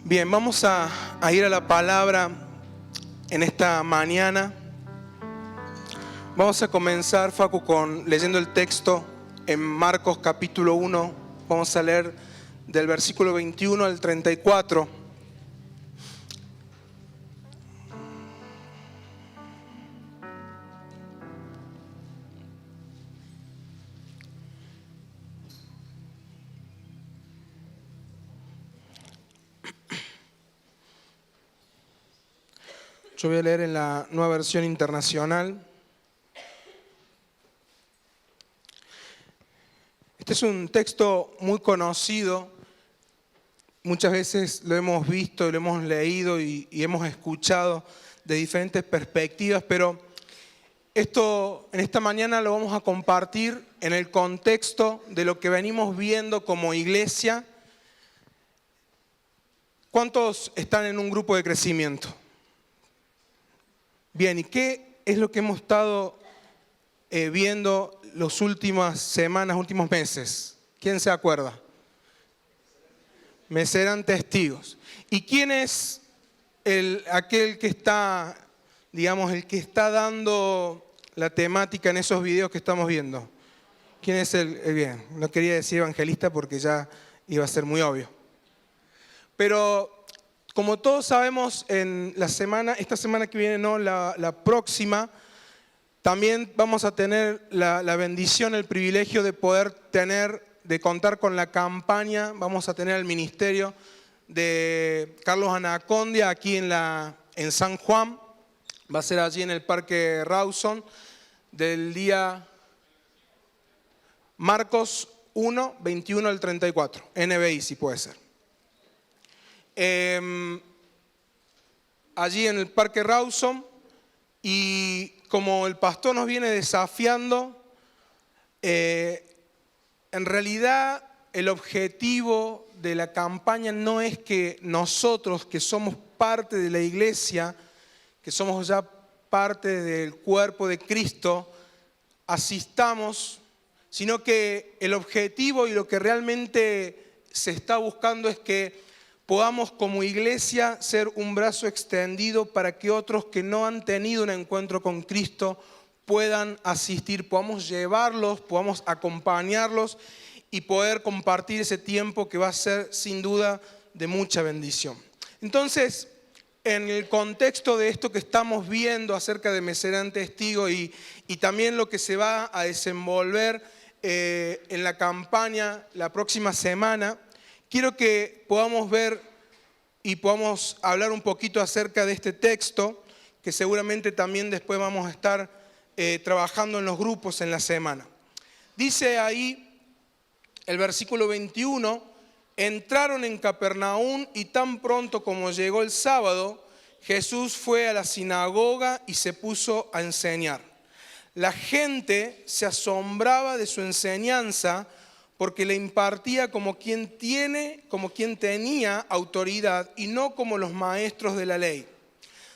Bien, vamos a ir a la palabra en esta mañana. Vamos a comenzar, Facu, leyendo el texto en Marcos capítulo 1. Vamos a leer del versículo 21 al 34. Yo voy a leer en la Nueva Versión Internacional. Este es un texto muy conocido. Muchas veces lo hemos visto, lo hemos leído y hemos escuchado de diferentes perspectivas, pero esto en esta mañana lo vamos a compartir en el contexto de lo que venimos viendo como iglesia. ¿Cuántos están en un grupo de crecimiento? Bien, ¿y qué es lo que hemos estado viendo las últimas semanas, últimos meses? ¿Quién se acuerda? Me serán testigos. ¿Y quién es aquel que está, digamos, el que está dando la temática en esos videos que estamos viendo? ¿Quién es el bien? No quería decir evangelista porque ya iba a ser muy obvio. Pero como todos sabemos, esta semana que viene, no, la próxima, también vamos a tener la bendición, el privilegio de poder de contar con la campaña. Vamos a tener el ministerio de Carlos Anacondia aquí en San Juan. Va a ser allí en el Parque Rawson del día Marcos 1, 21 al 34. NBI, si puede ser. Allí en el Parque Rawson, y como el pastor nos viene desafiando, en realidad el objetivo de la campaña no es que nosotros, que somos parte de la iglesia, que somos ya parte del cuerpo de Cristo, asistamos, sino que el objetivo y lo que realmente se está buscando es que podamos como iglesia ser un brazo extendido para que otros que no han tenido un encuentro con Cristo puedan asistir, podamos llevarlos, podamos acompañarlos y poder compartir ese tiempo que va a ser sin duda de mucha bendición. Entonces, en el contexto de esto que estamos viendo acerca de Me serán testigos y también lo que se va a desenvolver en la campaña la próxima semana, quiero que podamos ver y podamos hablar un poquito acerca de este texto, que seguramente también después vamos a estar trabajando en los grupos en la semana. Dice ahí el versículo 21, entraron en Capernaum y tan pronto como llegó el sábado, Jesús fue a la sinagoga y se puso a enseñar. La gente se asombraba de su enseñanza, porque le impartía como quien tenía autoridad y no como los maestros de la ley.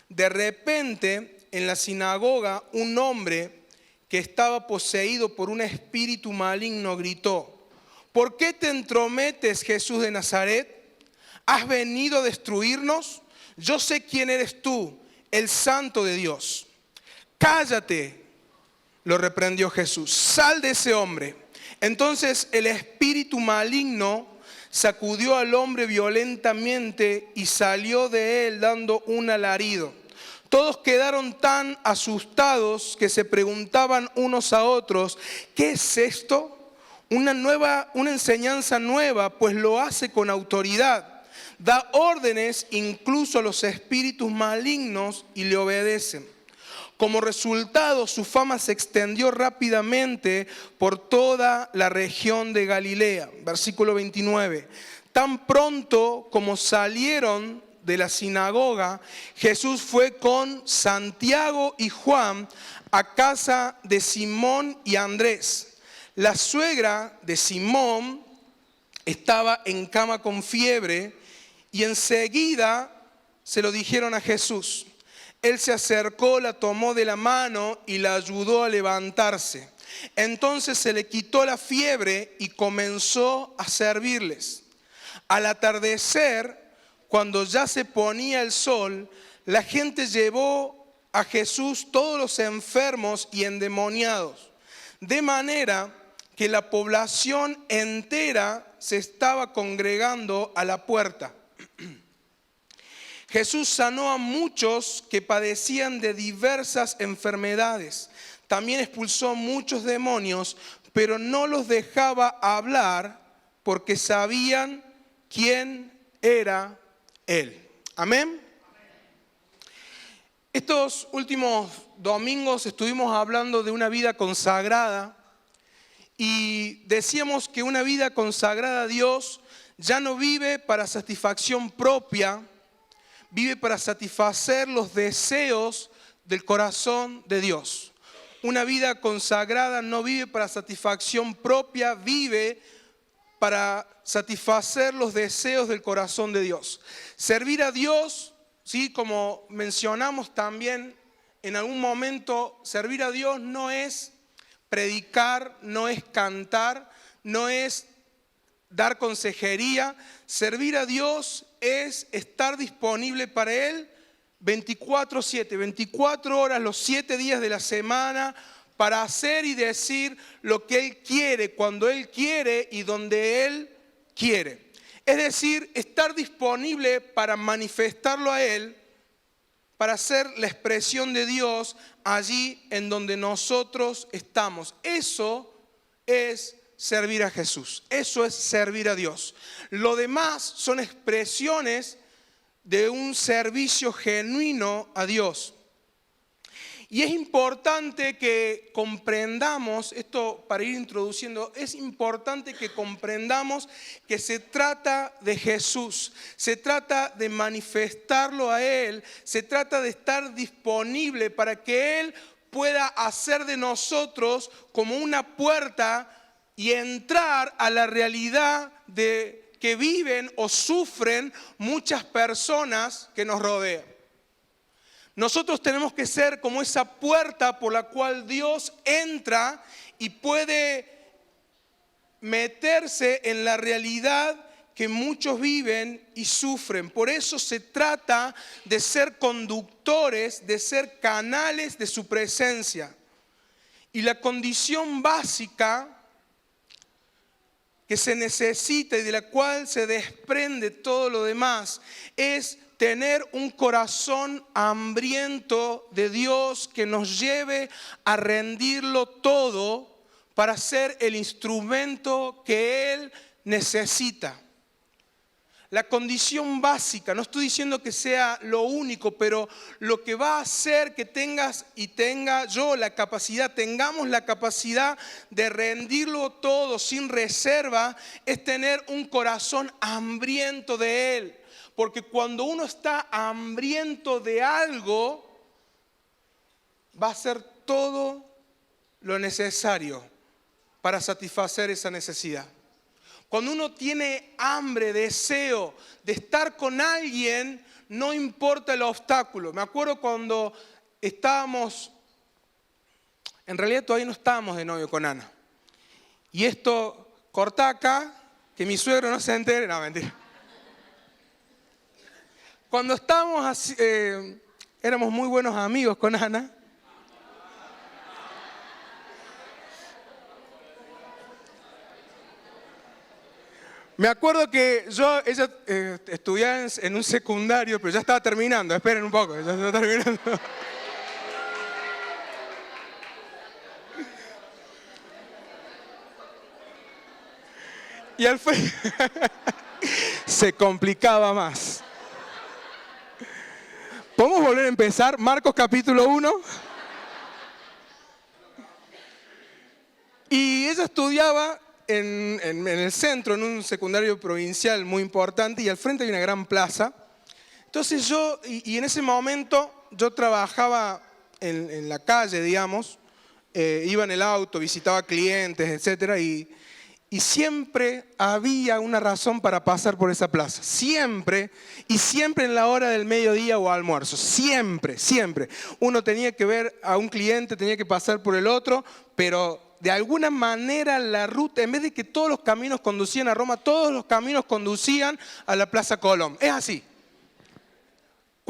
De repente, en la sinagoga, un hombre que estaba poseído por un espíritu maligno gritó: ¿por qué te entrometes, Jesús de Nazaret? ¿Has venido a destruirnos? Yo sé quién eres tú, el Santo de Dios. Cállate, lo reprendió Jesús, sal de ese hombre. Entonces el espíritu maligno sacudió al hombre violentamente y salió de él dando un alarido. Todos quedaron tan asustados que se preguntaban unos a otros: ¿qué es esto? Una enseñanza nueva, pues lo hace con autoridad. Da órdenes incluso a los espíritus malignos y le obedecen. Como resultado, su fama se extendió rápidamente por toda la región de Galilea. Versículo 29. Tan pronto como salieron de la sinagoga, Jesús fue con Santiago y Juan a casa de Simón y Andrés. La suegra de Simón estaba en cama con fiebre y enseguida se lo dijeron a Jesús. Él se acercó, la tomó de la mano y la ayudó a levantarse. Entonces se le quitó la fiebre y comenzó a servirles. Al atardecer, cuando ya se ponía el sol, la gente llevó a Jesús todos los enfermos y endemoniados, de manera que la población entera se estaba congregando a la puerta. Jesús sanó a muchos que padecían de diversas enfermedades. También expulsó muchos demonios, pero no los dejaba hablar porque sabían quién era Él. Amén. Estos últimos domingos estuvimos hablando de una vida consagrada y decíamos que una vida consagrada a Dios ya no vive para satisfacción propia, vive para satisfacer los deseos del corazón de Dios. Una vida consagrada no vive para satisfacción propia, vive para satisfacer los deseos del corazón de Dios. Servir a Dios, ¿sí? Como mencionamos también en algún momento, servir a Dios no es predicar, no es cantar, no es dar consejería. Servir a Dios es estar disponible para Él 24/7, 24 horas, los 7 días de la semana, para hacer y decir lo que Él quiere, cuando Él quiere y donde Él quiere. Es decir, estar disponible para manifestarlo a Él, para ser la expresión de Dios allí en donde nosotros estamos. Eso es servir a Jesús, eso es servir a Dios. Lo demás son expresiones de un servicio genuino a Dios. Y es importante que comprendamos, esto para ir introduciendo, es importante que comprendamos que se trata de Jesús, se trata de manifestarlo a Él, se trata de estar disponible para que Él pueda hacer de nosotros como una puerta y entrar a la realidad de que viven o sufren muchas personas que nos rodean. Nosotros tenemos que ser como esa puerta por la cual Dios entra y puede meterse en la realidad que muchos viven y sufren. Por eso se trata de ser conductores, de ser canales de su presencia. Y la condición básica que se necesita y de la cual se desprende todo lo demás es tener un corazón hambriento de Dios que nos lleve a rendirlo todo para ser el instrumento que Él necesita. La condición básica, no estoy diciendo que sea lo único, pero lo que va a hacer que tengas y tenga yo la capacidad, tengamos la capacidad de rendirlo todo sin reserva, es tener un corazón hambriento de Él. Porque cuando uno está hambriento de algo, va a hacer todo lo necesario para satisfacer esa necesidad. Cuando uno tiene hambre, deseo de estar con alguien, no importa el obstáculo. Me acuerdo cuando estábamos, en realidad todavía no estábamos de novio con Ana. Y esto, corta acá, que mi suegro no se entere, no, mentira. Cuando estábamos así, éramos muy buenos amigos con Ana. Me acuerdo que ella estudiaba en un secundario, pero ya estaba terminando. Esperen un poco, ya estaba terminando. Y al fin se complicaba más. ¿Podemos volver a empezar? Marcos capítulo 1. Y ella estudiaba en el centro, en un secundario provincial muy importante, y al frente hay una gran plaza. Entonces yo, y en ese momento, yo trabajaba en la calle, digamos, iba en el auto, visitaba clientes, etcétera, y siempre había una razón para pasar por esa plaza. Siempre, y siempre en la hora del mediodía o almuerzo. Siempre, siempre. Uno tenía que ver a un cliente, tenía que pasar por el otro, pero de alguna manera la ruta, en vez de que todos los caminos conducían a Roma, todos los caminos conducían a la Plaza Colón. Es así.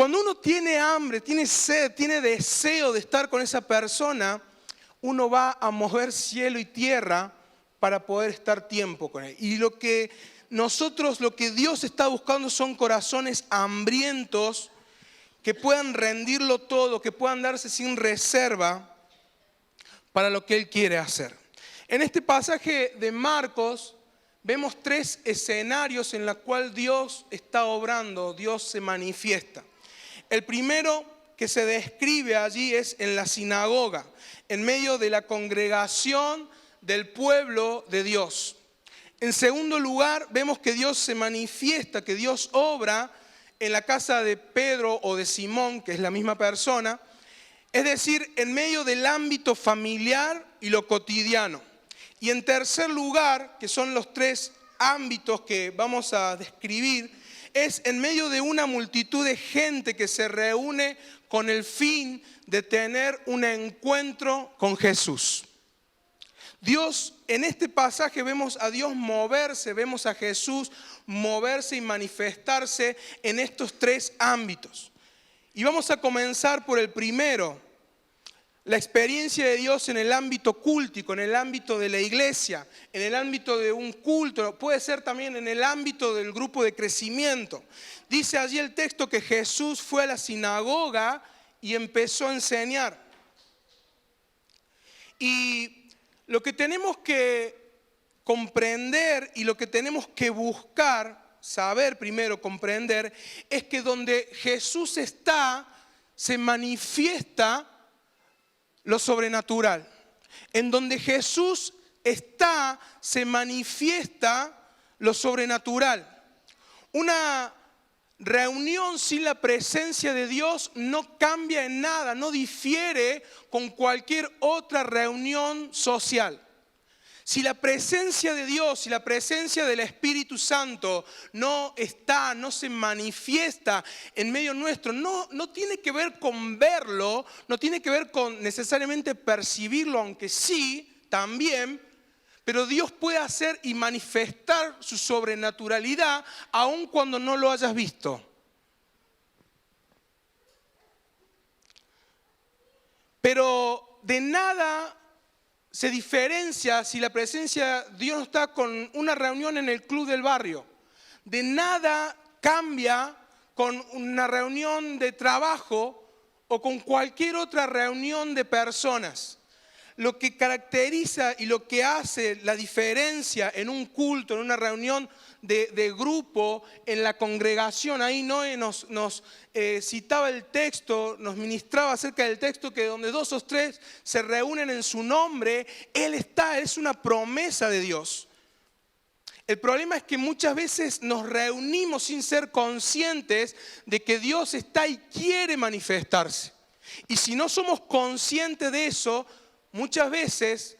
Cuando uno tiene hambre, tiene sed, tiene deseo de estar con esa persona, uno va a mover cielo y tierra para poder estar tiempo con él. Y lo que Dios está buscando son corazones hambrientos que puedan rendirlo todo, que puedan darse sin reserva para lo que Él quiere hacer. En este pasaje de Marcos vemos 3 escenarios en los cuales Dios está obrando, Dios se manifiesta. El primero que se describe allí es en la sinagoga, en medio de la congregación del pueblo de Dios. En segundo lugar, vemos que Dios se manifiesta, que Dios obra en la casa de Pedro o de Simón, que es la misma persona, es decir, en medio del ámbito familiar y lo cotidiano. Y en tercer lugar, que son los 3 ámbitos que vamos a describir, es en medio de una multitud de gente que se reúne con el fin de tener un encuentro con Jesús. Dios, en este pasaje vemos a Dios moverse, vemos a Jesús moverse y manifestarse en estos 3 ámbitos. Y vamos a comenzar por el primero, la experiencia de Dios en el ámbito cultico, en el ámbito de la iglesia, en el ámbito de un culto, puede ser también en el ámbito del grupo de crecimiento. Dice allí el texto que Jesús fue a la sinagoga y empezó a enseñar. Y lo que tenemos que comprender y lo que tenemos que buscar, saber primero, comprender, es que donde Jesús está, se manifiesta lo sobrenatural. En donde Jesús está, se manifiesta lo sobrenatural. Una reunión sin la presencia de Dios no cambia en nada, no difiere con cualquier otra reunión social. Si la presencia de Dios, si la presencia del Espíritu Santo no está, no se manifiesta en medio nuestro, no tiene que ver con verlo, no tiene que ver con necesariamente percibirlo, aunque sí, también, pero Dios puede hacer y manifestar su sobrenaturalidad aun cuando no lo hayas visto. Pero de nada se diferencia si la presencia de Dios no está con una reunión en el club del barrio. De nada cambia con una reunión de trabajo o con cualquier otra reunión de personas. Lo que caracteriza y lo que hace la diferencia en un culto, en una reunión de grupo, en la congregación, ahí Noé nos citaba el texto, nos ministraba acerca del texto que donde 2 o 3 se reúnen en su nombre, Él está, es una promesa de Dios. El problema es que muchas veces nos reunimos sin ser conscientes de que Dios está y quiere manifestarse. Y si no somos conscientes de eso, muchas veces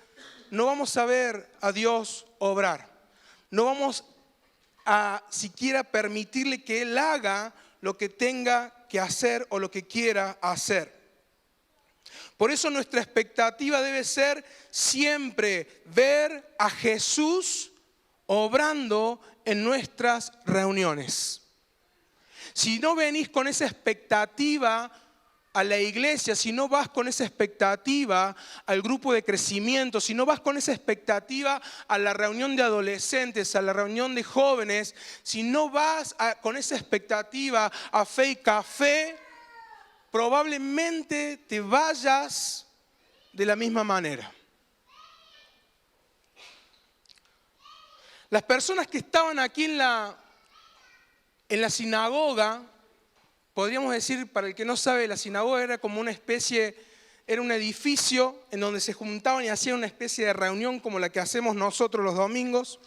no vamos a ver a Dios obrar. No vamos a siquiera permitirle que Él haga lo que tenga que hacer o lo que quiera hacer. Por eso nuestra expectativa debe ser siempre ver a Jesús obrando en nuestras reuniones. Si no venís con esa expectativa a la iglesia, si no vas con esa expectativa al grupo de crecimiento, si no vas con esa expectativa a la reunión de adolescentes, a la reunión de jóvenes, si no vas con esa expectativa a Fe y Café, probablemente te vayas de la misma manera. Las personas que estaban aquí en la sinagoga, podríamos decir, para el que no sabe, la sinagoga era como una especie, era un edificio en donde se juntaban y hacían una especie de reunión como la que hacemos nosotros los domingos.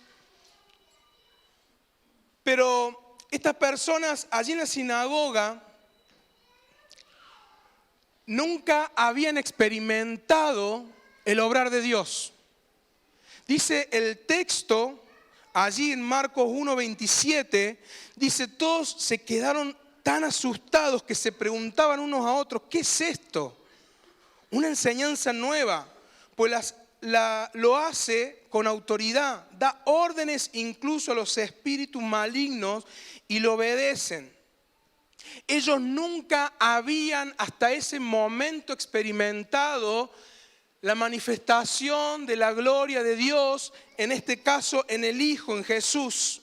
Pero estas personas allí en la sinagoga nunca habían experimentado el obrar de Dios. Dice el texto, allí en Marcos 1:27, dice, todos se quedaron tan asustados que se preguntaban unos a otros, ¿qué es esto? Una enseñanza nueva, pues lo hace con autoridad, da órdenes incluso a los espíritus malignos y lo obedecen. Ellos nunca habían hasta ese momento experimentado la manifestación de la gloria de Dios, en este caso en el Hijo, en Jesús.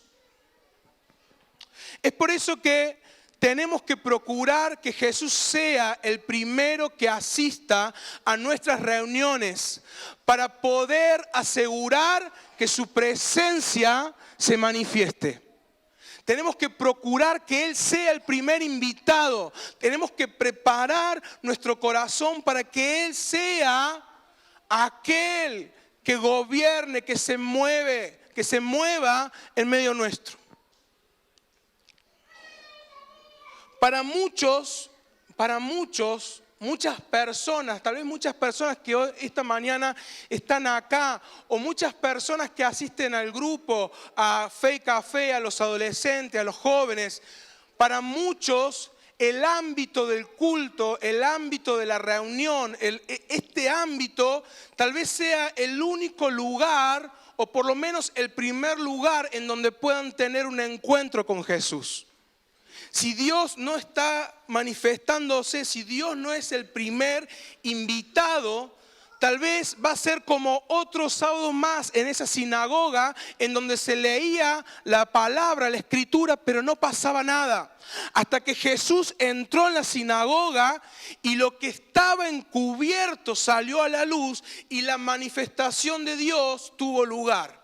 Es por eso que tenemos que procurar que Jesús sea el primero que asista a nuestras reuniones para poder asegurar que su presencia se manifieste. Tenemos que procurar que Él sea el primer invitado. Tenemos que preparar nuestro corazón para que Él sea aquel que gobierne, que se mueva en medio nuestro. Para muchas personas, tal vez muchas personas que hoy, esta mañana están acá, o muchas personas que asisten al grupo, a Fe y Café, a los adolescentes, a los jóvenes, para muchos el ámbito del culto, el ámbito de la reunión, este ámbito tal vez sea el único lugar, o por lo menos el primer lugar en donde puedan tener un encuentro con Jesús. Si Dios no está manifestándose, si Dios no es el primer invitado, tal vez va a ser como otro sábado más en esa sinagoga en donde se leía la palabra, la escritura, pero no pasaba nada. Hasta que Jesús entró en la sinagoga y lo que estaba encubierto salió a la luz y la manifestación de Dios tuvo lugar.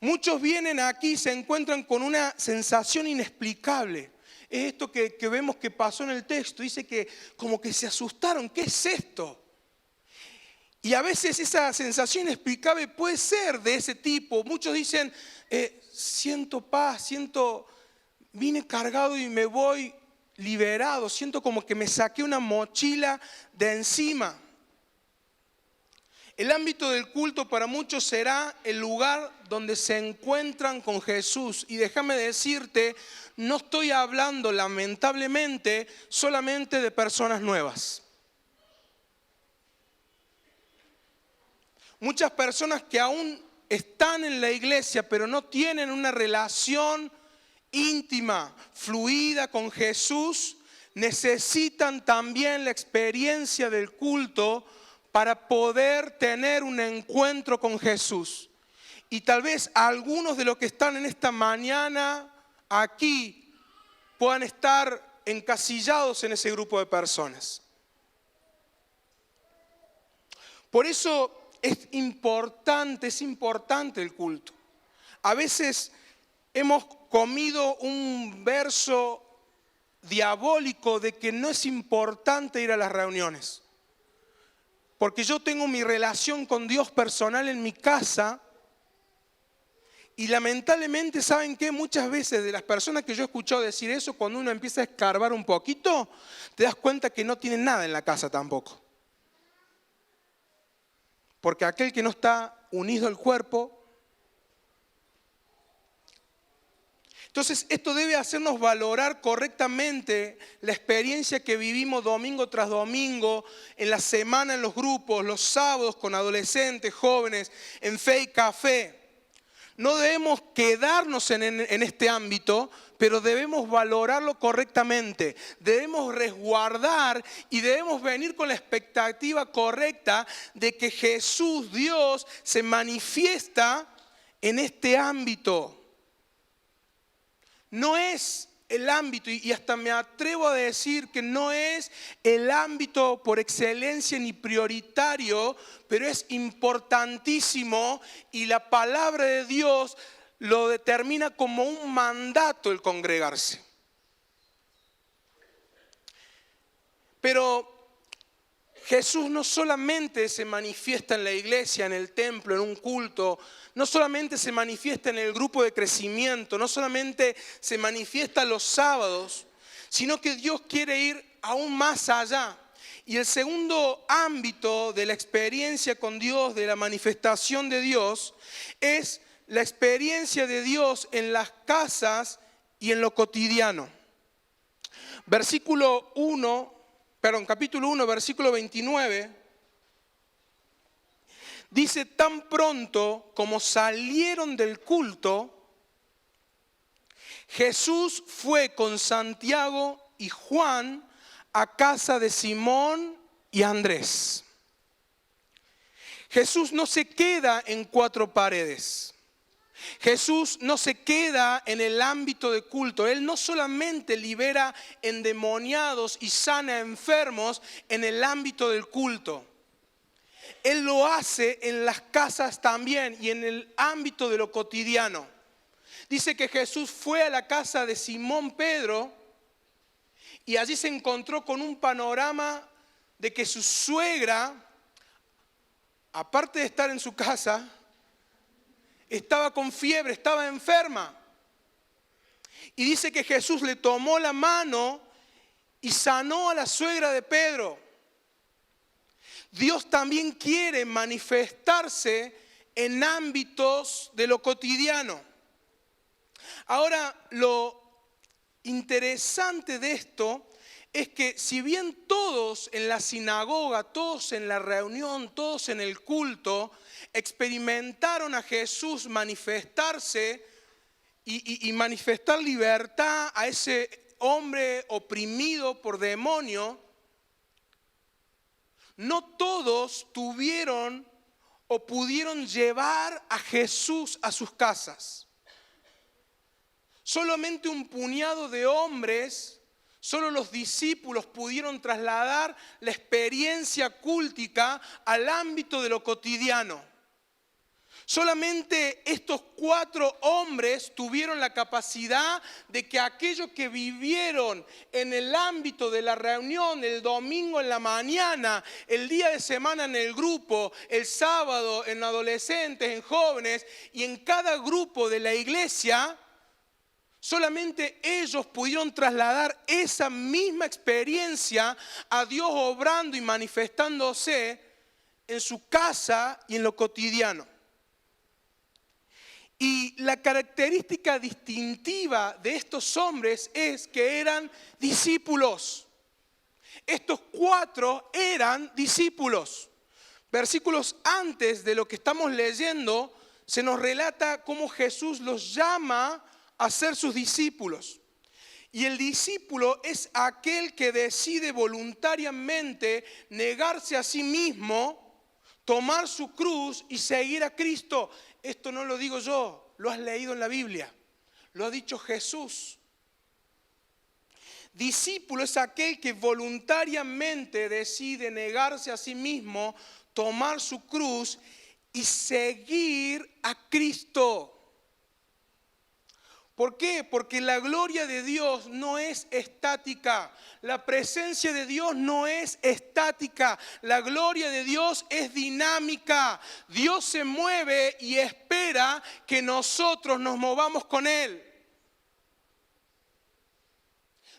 Muchos vienen aquí y se encuentran con una sensación inexplicable. Es esto que vemos que pasó en el texto. Dice que como que se asustaron. ¿Qué es esto? Y a veces esa sensación inexplicable puede ser de ese tipo. Muchos dicen, siento paz, vine cargado y me voy liberado. Siento como que me saqué una mochila de encima. El ámbito del culto para muchos será el lugar donde se encuentran con Jesús. Y déjame decirte, no estoy hablando lamentablemente solamente de personas nuevas. Muchas personas que aún están en la iglesia pero no tienen una relación íntima, fluida con Jesús, necesitan también la experiencia del culto para poder tener un encuentro con Jesús. Y tal vez algunos de los que están en esta mañana aquí puedan estar encasillados en ese grupo de personas. Por eso es importante el culto. A veces hemos comido un verso diabólico de que no es importante ir a las reuniones. Porque yo tengo mi relación con Dios personal en mi casa y lamentablemente, ¿saben qué? Muchas veces de las personas que yo he escuchado decir eso, cuando uno empieza a escarbar un poquito, te das cuenta que no tienen nada en la casa tampoco. Porque aquel que no está unido al cuerpo. Entonces, esto debe hacernos valorar correctamente la experiencia que vivimos domingo tras domingo, en la semana en los grupos, los sábados con adolescentes, jóvenes, en Fe y Café. No debemos quedarnos en este ámbito, pero debemos valorarlo correctamente. Debemos resguardar y debemos venir con la expectativa correcta de que Jesús, Dios, se manifiesta en este ámbito. No es el ámbito, y hasta me atrevo a decir que no es el ámbito por excelencia ni prioritario, pero es importantísimo y la palabra de Dios lo determina como un mandato el congregarse. Pero Jesús no solamente se manifiesta en la iglesia, en el templo, en un culto, no solamente se manifiesta en el grupo de crecimiento, no solamente se manifiesta los sábados, sino que Dios quiere ir aún más allá. Y el segundo ámbito de la experiencia con Dios, de la manifestación de Dios, es la experiencia de Dios en las casas y en lo cotidiano. Capítulo 1, versículo 29. Dice, tan pronto como salieron del culto, Jesús fue con Santiago y Juan a casa de Simón y Andrés. Jesús no se queda en cuatro paredes. Jesús no se queda en el ámbito de culto. Él no solamente libera endemoniados y sana enfermos en el ámbito del culto. Él lo hace en las casas también y en el ámbito de lo cotidiano. Dice que Jesús fue a la casa de Simón Pedro y allí se encontró con un panorama de que su suegra, aparte de estar en su casa, estaba con fiebre, estaba enferma. Y dice que Jesús le tomó la mano y sanó a la suegra de Pedro. Dios también quiere manifestarse en ámbitos de lo cotidiano. Ahora, lo interesante de esto es que si bien todos en la sinagoga, todos en la reunión, todos en el culto, experimentaron a Jesús manifestarse y manifestar libertad a ese hombre oprimido por demonio, no todos tuvieron o pudieron llevar a Jesús a sus casas. Solamente un puñado de hombres, solo los discípulos pudieron trasladar la experiencia cúltica al ámbito de lo cotidiano. Solamente estos 4 hombres tuvieron la capacidad de que aquello que vivieron en el ámbito de la reunión, el domingo en la mañana, el día de semana en el grupo, el sábado en adolescentes, en jóvenes y en cada grupo de la iglesia, solamente ellos pudieron trasladar esa misma experiencia a Dios obrando y manifestándose en su casa y en lo cotidiano. Y la característica distintiva de estos hombres es que eran discípulos. Estos 4 eran discípulos. Versículos antes de lo que estamos leyendo, se nos relata cómo Jesús los llama a ser sus discípulos. Y el discípulo es aquel que decide voluntariamente negarse a sí mismo, tomar su cruz y seguir a Cristo. Esto no lo digo yo, lo has leído en la Biblia, lo ha dicho Jesús. Discípulo es aquel que voluntariamente decide negarse a sí mismo, tomar su cruz y seguir a Cristo. ¿Por qué? Porque la gloria de Dios no es estática. La presencia de Dios no es estática. La gloria de Dios es dinámica. Dios se mueve y espera que nosotros nos movamos con Él.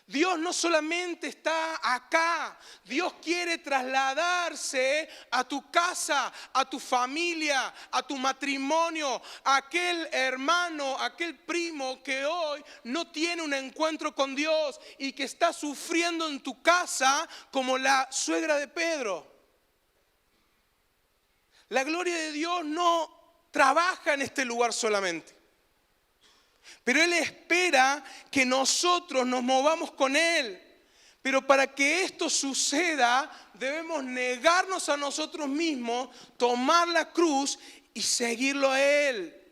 Dios no solamente está acá, Dios quiere trasladarse a tu casa, a tu familia, a tu matrimonio, a aquel hermano, aquel primo que hoy no tiene un encuentro con Dios y que está sufriendo en tu casa como la suegra de Pedro. La gloria de Dios no trabaja en este lugar solamente. Pero Él espera que nosotros nos movamos con Él. Pero para que esto suceda, debemos negarnos a nosotros mismos, tomar la cruz y seguirlo a Él.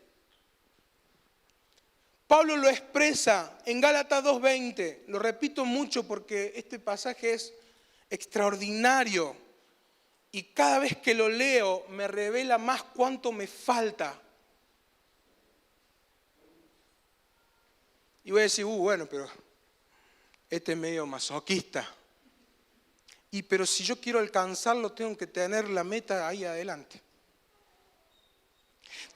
Pablo lo expresa en Gálatas 2:20. Lo repito mucho porque este pasaje es extraordinario. Y cada vez que lo leo me revela más cuánto me falta. Y voy a decir, bueno, pero este es medio masoquista. Pero si yo quiero alcanzarlo, tengo que tener la meta ahí adelante.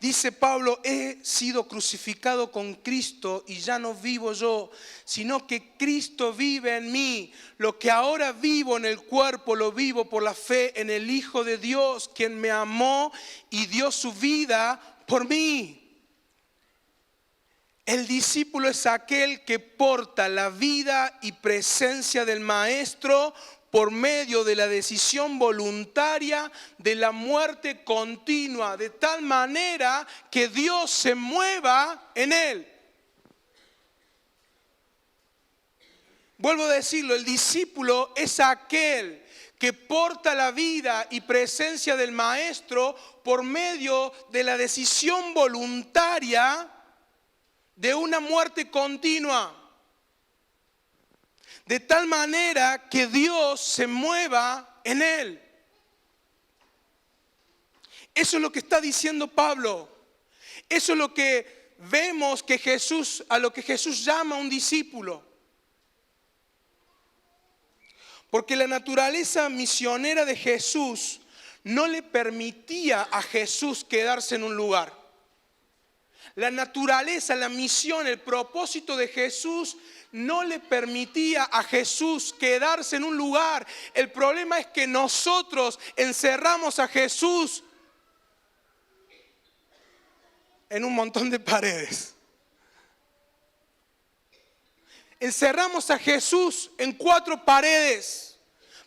Dice Pablo, he sido crucificado con Cristo y ya no vivo yo, sino que Cristo vive en mí. Lo que ahora vivo en el cuerpo, lo vivo por la fe en el Hijo de Dios, quien me amó y dio su vida por mí. El discípulo es aquel que porta la vida y presencia del Maestro por medio de la decisión voluntaria de la muerte continua, de tal manera que Dios se mueva en él. Vuelvo a decirlo, el discípulo es aquel que porta la vida y presencia del Maestro por medio de la decisión voluntaria de una muerte continua. De tal manera que Dios se mueva en él. Eso es lo que está diciendo Pablo. Eso es lo que vemos que Jesús, a lo que Jesús llama un discípulo. Porque la naturaleza misionera de Jesús no le permitía a Jesús quedarse en un lugar. La naturaleza, la misión, el propósito de Jesús no le permitía a Jesús quedarse en un lugar. El problema es que nosotros encerramos a Jesús en un montón de paredes. Encerramos a Jesús en 4 paredes.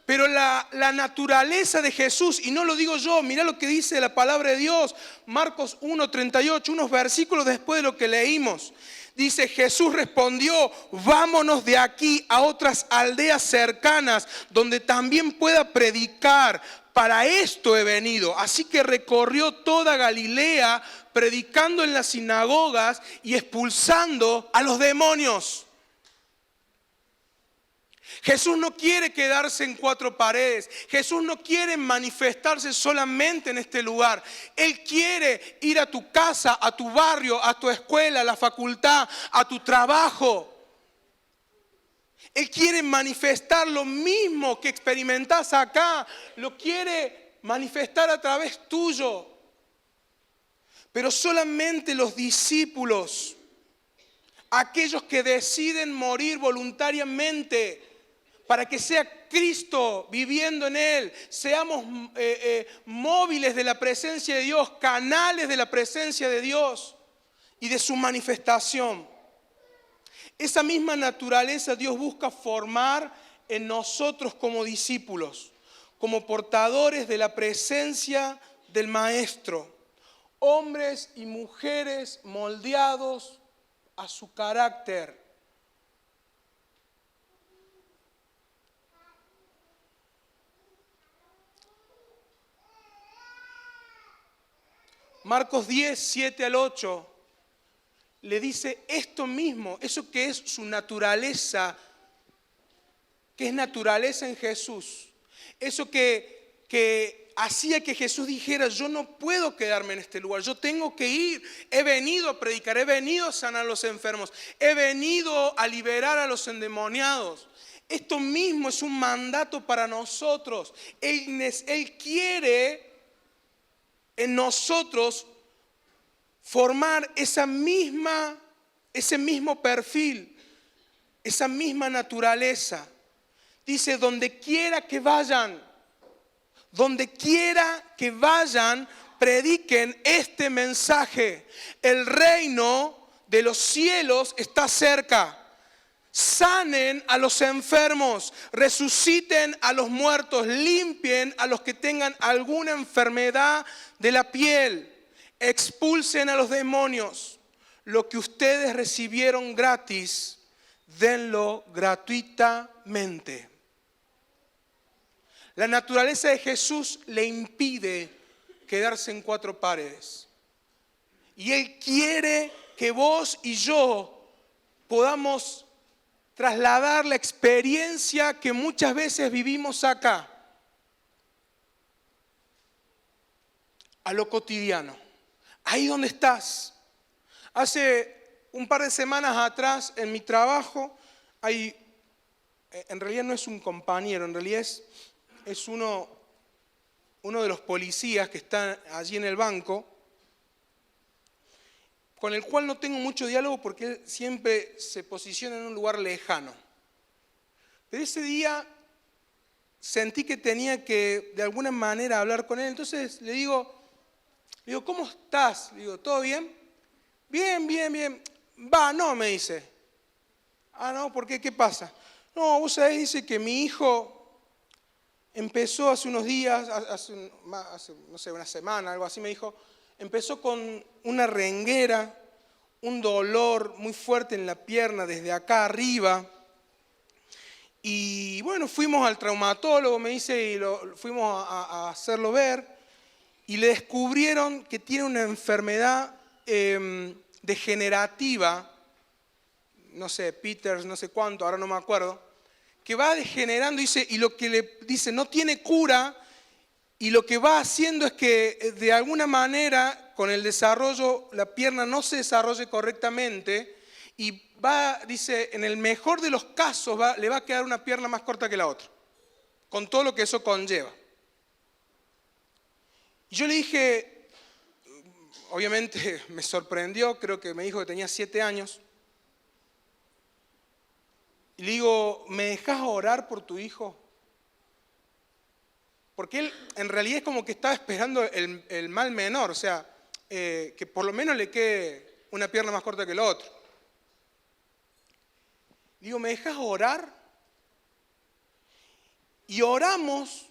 Pero la naturaleza de Jesús, y no lo digo yo, mirá lo que dice la palabra de Dios, Marcos 1:38, unos versículos después de lo que leímos. Dice, Jesús respondió, vámonos de aquí a otras aldeas cercanas, donde también pueda predicar. Para esto he venido. Así que recorrió toda Galilea, predicando en las sinagogas y expulsando a los demonios. Jesús no quiere quedarse en 4 paredes. Jesús no quiere manifestarse solamente en este lugar. Él quiere ir a tu casa, a tu barrio, a tu escuela, a la facultad, a tu trabajo. Él quiere manifestar lo mismo que experimentás acá. Lo quiere manifestar a través tuyo. Pero solamente los discípulos, aquellos que deciden morir voluntariamente, para que sea Cristo viviendo en él, seamos móviles de la presencia de Dios, canales de la presencia de Dios y de su manifestación. Esa misma naturaleza Dios busca formar en nosotros como discípulos, como portadores de la presencia del Maestro. Hombres y mujeres moldeados a su carácter. Marcos 10, 7 al 8, le dice esto mismo, eso que es su naturaleza, que es naturaleza en Jesús. Eso que hacía que Jesús dijera, yo no puedo quedarme en este lugar, yo tengo que ir. He venido a predicar, he venido a sanar a los enfermos, he venido a liberar a los endemoniados. Esto mismo es un mandato para nosotros. Él quiere en nosotros formar ese mismo perfil, esa misma naturaleza. Dice, donde quiera que vayan, prediquen este mensaje. El reino de los cielos está cerca. Sanen a los enfermos, resuciten a los muertos, limpien a los que tengan alguna enfermedad de la piel, expulsen a los demonios. Lo que ustedes recibieron gratis, denlo gratuitamente. La naturaleza de Jesús le impide quedarse en 4 paredes. Y Él quiere que vos y yo podamos trasladar la experiencia que muchas veces vivimos acá a lo cotidiano. Ahí donde estás. Hace un par de semanas atrás en mi trabajo, en realidad no es un compañero, en realidad es uno de los policías que está allí en el banco, con el cual no tengo mucho diálogo porque él siempre se posiciona en un lugar lejano. Pero ese día sentí que tenía que de alguna manera hablar con él, entonces le digo, ¿cómo estás? Le digo, ¿todo bien? Bien. No, me dice. No, ¿por qué? ¿Qué pasa? No, vos sabés, dice que mi hijo empezó hace unos días, hace no sé, una semana, algo así me dijo, empezó con una renguera, un dolor muy fuerte en la pierna desde acá arriba, Y bueno, fuimos al traumatólogo, me dice, y fuimos a hacerlo ver, y le descubrieron que tiene una enfermedad degenerativa, no sé, Peters, no sé cuánto, ahora no me acuerdo, que va degenerando, dice, y lo que le dice, no tiene cura, y lo que va haciendo es que de alguna manera, con el desarrollo, la pierna no se desarrolle correctamente, y va, dice, en el mejor de los casos le va a quedar una pierna más corta que la otra, con todo lo que eso conlleva. Y yo le dije, obviamente me sorprendió, creo que me dijo que tenía 7 años. Y le digo, ¿me dejas orar por tu hijo? Porque él en realidad es como que estaba esperando el mal menor, o sea, que por lo menos le quede una pierna más corta que la otra. Le digo, ¿me dejas orar? Y oramos,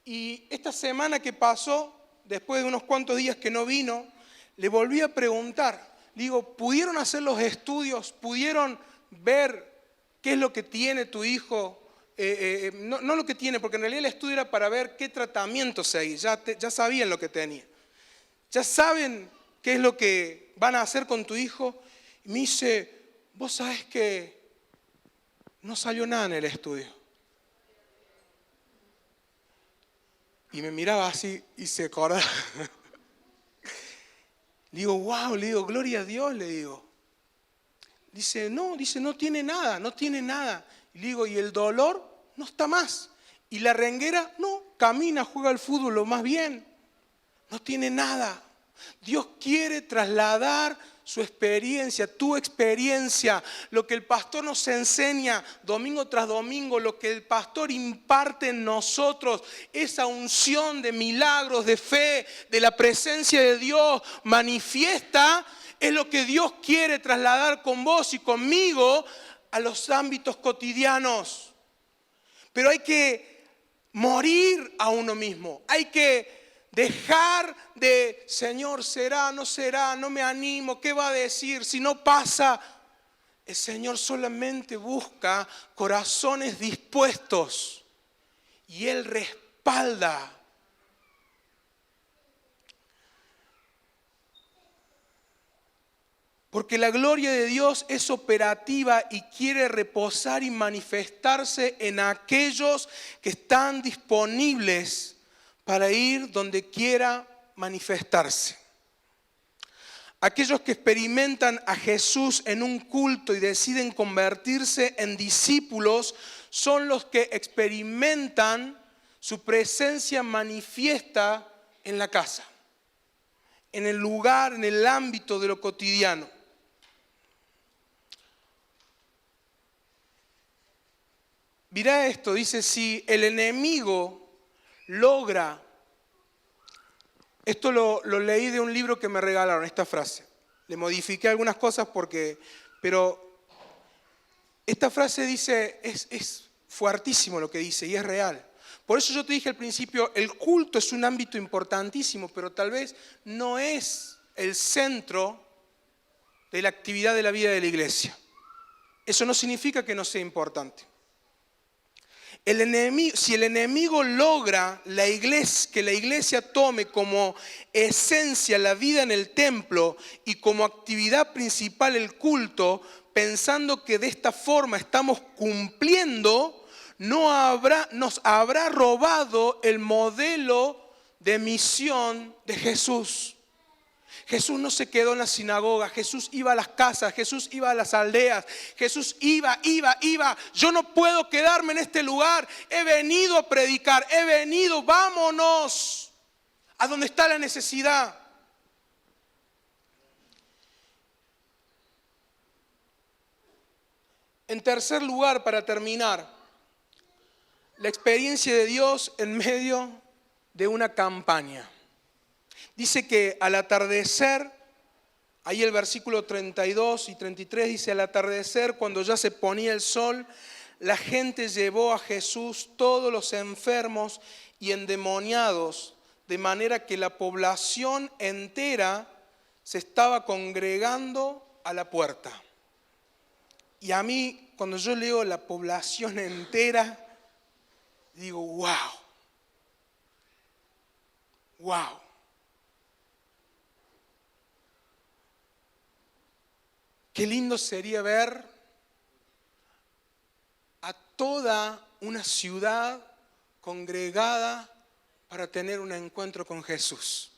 y esta semana que pasó, después de unos cuantos días que no vino, le volví a preguntar. Le digo, ¿pudieron hacer los estudios? ¿Pudieron ver qué es lo que tiene tu hijo? No lo que tiene, porque en realidad el estudio era para ver qué tratamiento seguir. Ya sabían lo que tenía. Ya saben qué es lo que van a hacer con tu hijo. Y me dice, vos sabés que no salió nada en el estudio. Y me miraba así y se acordaba. Le digo, wow, le digo, gloria a Dios, le digo. Dice, no tiene nada, no tiene nada. Y le digo, ¿y el dolor? No está más. ¿Y la renguera? No, camina, juega al fútbol lo más bien. No tiene nada. Dios quiere trasladar su experiencia, tu experiencia, lo que el pastor nos enseña domingo tras domingo, lo que el pastor imparte en nosotros, esa unción de milagros, de fe, de la presencia de Dios manifiesta, es lo que Dios quiere trasladar con vos y conmigo a los ámbitos cotidianos. Pero hay que morir a uno mismo, hay que dejar de, Señor, será, no me animo, ¿qué va a decir? Si no pasa, el Señor solamente busca corazones dispuestos y Él respalda. Porque la gloria de Dios es operativa y quiere reposar y manifestarse en aquellos que están disponibles para ir donde quiera manifestarse. Aquellos que experimentan a Jesús en un culto y deciden convertirse en discípulos son los que experimentan su presencia manifiesta en la casa, en el lugar, en el ámbito de lo cotidiano. Mirá esto, dice, si el enemigo logra, esto lo leí de un libro que me regalaron, esta frase. Le modifiqué algunas cosas pero esta frase dice, es fuertísimo lo que dice y es real. Por eso yo te dije al principio, el culto es un ámbito importantísimo, pero tal vez no es el centro de la actividad de la vida de la iglesia. Eso no significa que no sea importante. Si el enemigo logra que la iglesia tome como esencia la vida en el templo y como actividad principal el culto, pensando que de esta forma estamos cumpliendo, nos habrá robado el modelo de misión de Jesús. Jesús no se quedó en la sinagoga, Jesús iba a las casas, Jesús iba a las aldeas, Jesús iba. Yo no puedo quedarme en este lugar, he venido a predicar, vámonos a donde está la necesidad. En tercer lugar, para terminar, la experiencia de Dios en medio de una campaña. Dice que al atardecer, ahí el versículo 32 y 33 dice, al atardecer, cuando ya se ponía el sol, la gente llevó a Jesús todos los enfermos y endemoniados, de manera que la población entera se estaba congregando a la puerta. Y a mí, cuando yo leo la población entera, digo, wow, wow. Qué lindo sería ver a toda una ciudad congregada para tener un encuentro con Jesús.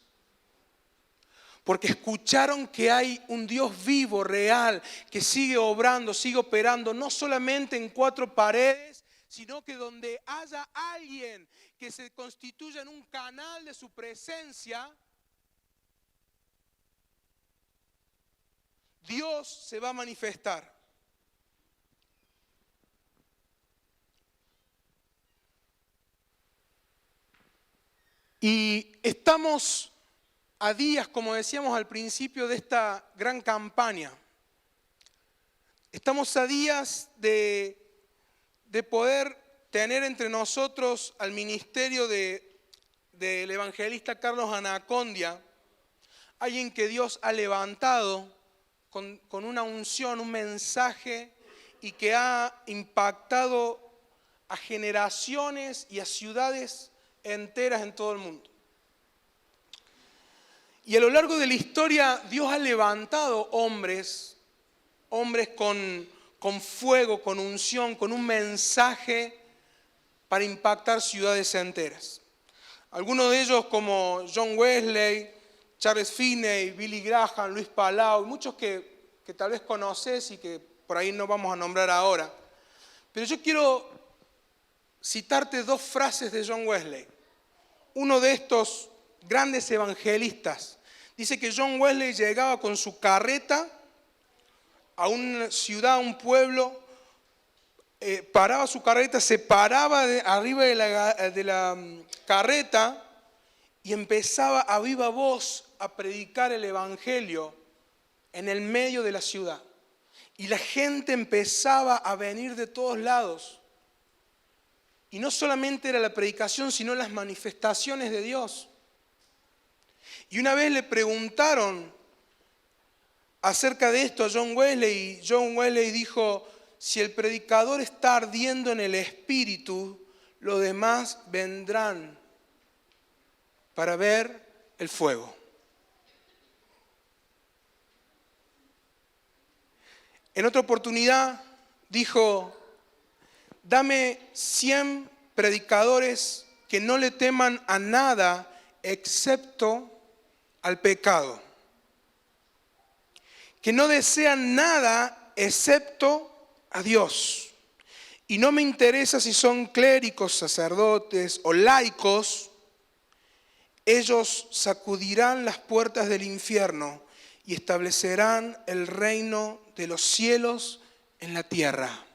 Porque escucharon que hay un Dios vivo, real, que sigue obrando, sigue operando, no solamente en cuatro paredes, sino que donde haya alguien que se constituya en un canal de su presencia, Dios se va a manifestar. Y estamos a días, como decíamos al principio, de esta gran campaña. Estamos a días de poder tener entre nosotros al ministerio del evangelista Carlos Anacondia, alguien que Dios ha levantado con una unción, un mensaje, y que ha impactado a generaciones y a ciudades enteras en todo el mundo. Y a lo largo de la historia Dios ha levantado hombres con fuego, con unción, con un mensaje para impactar ciudades enteras. Algunos de ellos como John Wesley, Charles Finney, Billy Graham, Luis Palau, muchos que tal vez conoces y que por ahí no vamos a nombrar ahora. Pero yo quiero citarte dos frases de John Wesley. Uno de estos grandes evangelistas dice que John Wesley llegaba con su carreta a una ciudad, a un pueblo, paraba su carreta, se paraba arriba de la carreta y empezaba a viva voz a predicar el evangelio en el medio de la ciudad. Y la gente empezaba a venir de todos lados. Y no solamente era la predicación, sino las manifestaciones de Dios. Y una vez le preguntaron acerca de esto a John Wesley, y John Wesley dijo, si el predicador está ardiendo en el espíritu, los demás vendrán para ver el fuego. En otra oportunidad dijo, dame 100 predicadores que no le teman a nada excepto al pecado, que no desean nada excepto a Dios. Y no me interesa si son clérigos, sacerdotes o laicos, ellos sacudirán las puertas del infierno y establecerán el reino de los cielos en la tierra.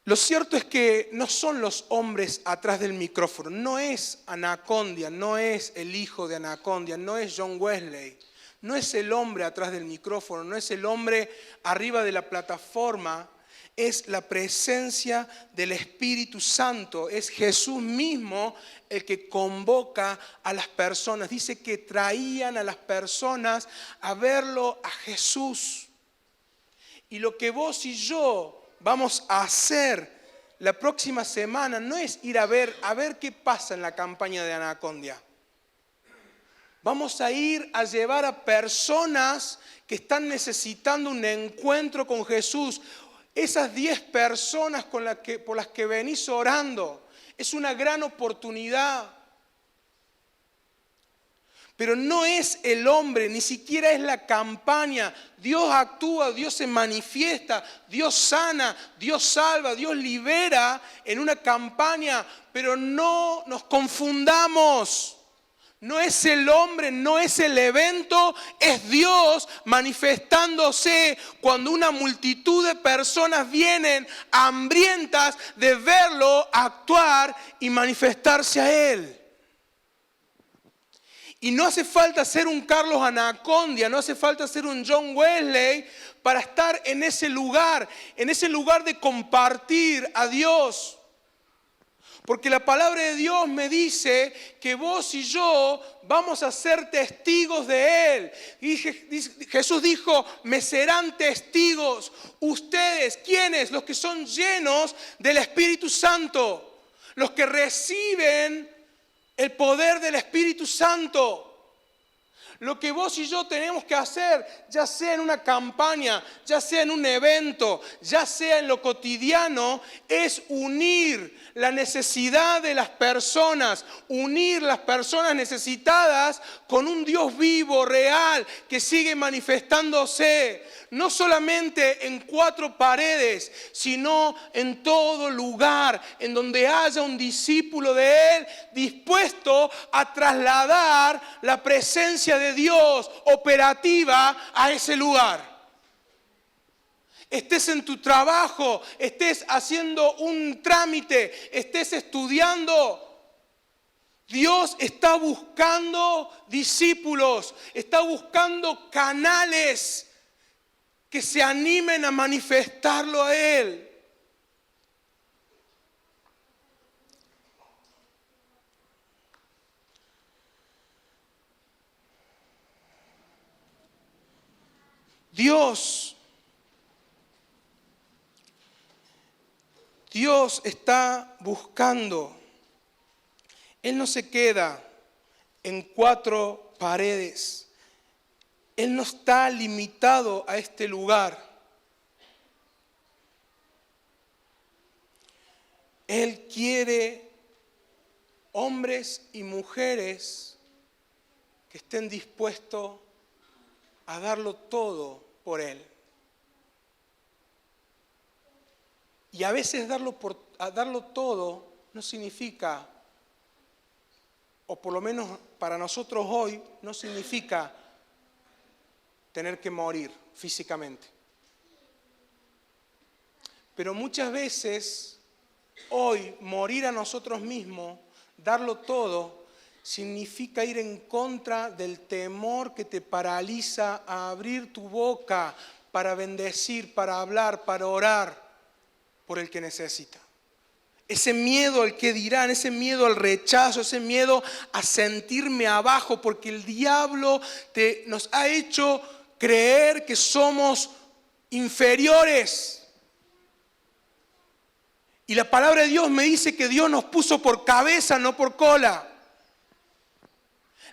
Lo cierto es que no son los hombres atrás del micrófono, no es Anacondia, no es el hijo de Anacondia, no es John Wesley, no es el hombre atrás del micrófono, no es el hombre arriba de la plataforma, es la presencia del Espíritu Santo, es Jesús mismo el que convoca a las personas. Dice que traían a las personas a verlo a Jesús. Y lo que vos y yo vamos a hacer la próxima semana no es ir a ver qué pasa en la campaña de Anacondia. Vamos a ir a llevar a personas que están necesitando un encuentro con Jesús. Esas 10 personas por las que venís orando, es una gran oportunidad. Pero no es el hombre, ni siquiera es la campaña. Dios actúa, Dios se manifiesta, Dios sana, Dios salva, Dios libera en una campaña. Pero no nos confundamos. No es el hombre, no es el evento, es Dios manifestándose cuando una multitud de personas vienen hambrientas de verlo actuar y manifestarse a Él. Y no hace falta ser un Carlos Anacondia, no hace falta ser un John Wesley para estar en ese lugar de compartir a Dios. Porque la palabra de Dios me dice que vos y yo vamos a ser testigos de Él. Y Jesús dijo, me serán testigos. Ustedes, ¿quiénes? Los que son llenos del Espíritu Santo. Los que reciben el poder del Espíritu Santo. Lo que vos y yo tenemos que hacer, ya sea en una campaña, ya sea en un evento, ya sea en lo cotidiano, es unir la necesidad de las personas, unir las personas necesitadas con un Dios vivo, real, que sigue manifestándose, no solamente en 4 paredes, sino en todo lugar, en donde haya un discípulo de Él dispuesto a trasladar la presencia de Dios operativa a ese lugar. Estés en tu trabajo, estés haciendo un trámite, estés estudiando. Dios está buscando discípulos, está buscando canales que se animen a manifestarlo a Él. Dios está buscando. Él no se queda en 4 paredes. Él no está limitado a este lugar. Él quiere hombres y mujeres que estén dispuestos a darlo todo por Él. Y a veces darlo todo no significa, o por lo menos para nosotros hoy, no significa tener que morir físicamente. Pero muchas veces, hoy, morir a nosotros mismos, darlo todo, significa ir en contra del temor que te paraliza a abrir tu boca para bendecir, para hablar, para orar por el que necesita. Ese miedo al que dirán, ese miedo al rechazo, ese miedo a sentirme abajo, porque el diablo nos ha hecho creer que somos inferiores. Y la palabra de Dios me dice que Dios nos puso por cabeza, no por cola.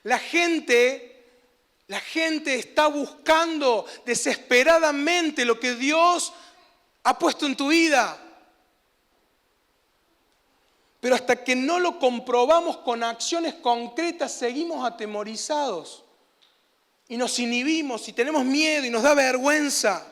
La gente está buscando desesperadamente lo que Dios ha puesto en tu vida. Pero hasta que no lo comprobamos con acciones concretas, seguimos atemorizados. Y nos inhibimos y tenemos miedo y nos da vergüenza.